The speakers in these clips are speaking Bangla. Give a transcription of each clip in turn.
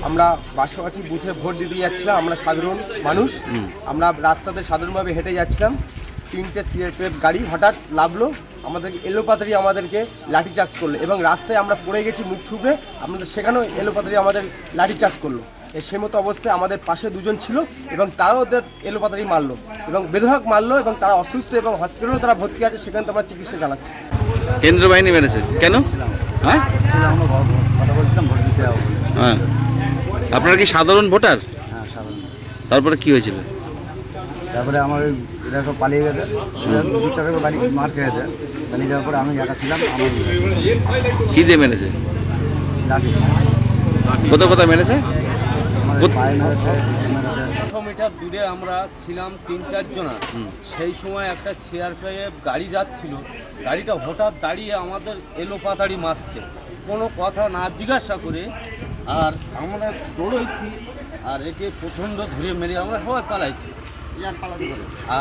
আমরা বাসুয়াটি বুথে ভোট দিতে যাচ্ছিলাম, আমরা সাধারণ মানুষ। আমরা রাস্তাতে সাধারণভাবে হেঁটে যাচ্ছিলাম, 3টে সিআরপিএফ গাড়ি হঠাৎ লাভলো, আমাদেরকে এলোপাতাড়ি আমাদেরকে লাঠিচার্জ করলো এবং রাস্তায় আমরা পড়ে গেছি মুখ থুবড়ে। আমাদের সেখানেও এলোপাতাড়ি আমাদের লাঠিচার্জ করলো। সেই মতো অবস্থায় আমাদের পাশে দুজন ছিল এবং তারাও ওদের এলোপাতাড়ি মারলো এবং বেধড়ক মারলো এবং তারা অসুস্থ এবং হসপিটালেও তারা ভর্তি আছে, সেখানে তো আমরা চিকিৎসা চালাচ্ছি। কেন্দ্র বাহিনী মেরেছে কেন? হ্যাঁ, কথা বলছিলাম ভোট দিতে যাবো। হ্যাঁ, আপনারা কি সাধারণ ভোটার? হ্যাঁ, সাধারণ। তারপরে কি হয়েছিল? তারপরে আমার এরা সব পালিয়ে গেছে, দু চার বাড়ি মার খেয়েছে। পালিয়ে যাওয়ার পরে আমি একা ছিলাম, আমার কি দিয়ে মেরেছে? লাঠি কোথায় কোথায় মেরেছে? আমার পায়ে মেরেছে, 100 মিটার দূরে আমরা ছিলাম 3-4 জনা। সেই সময় একটা সিআরপিএফ গাড়ি যাচ্ছিল, গাড়িটা হঠাৎ দাঁড়িয়ে আমাদের এলোপাতাড়ি মারছে, কোনো কথা না জিজ্ঞাসা করে। আর আমরা দৌড়েছি আর একে প্রচণ্ড ধরে মেরে আমরা সবাই পালাইছি,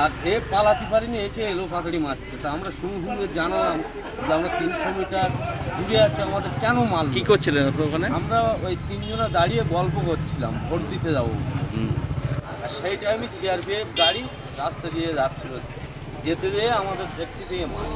আর এ পালাতে পারিনি, একে এলোপাতাড়ি মারছে। তা আমরা সঙ্গে জানালাম যে আমরা 300 মিটার দূরে আছে, আমাদের কেন মারল? কি করছিলেন আপনারা ওখানে? আমরা ওই 3 জনা দাঁড়িয়ে গল্প করছিলাম ভোট দিতে যাবো। আর সেই টাইমে সিআরপিএফ গাড়ি রাস্তা দিয়ে যাচ্ছিল, যেতে যেয়ে আমাদের দেখতে দিয়ে মার।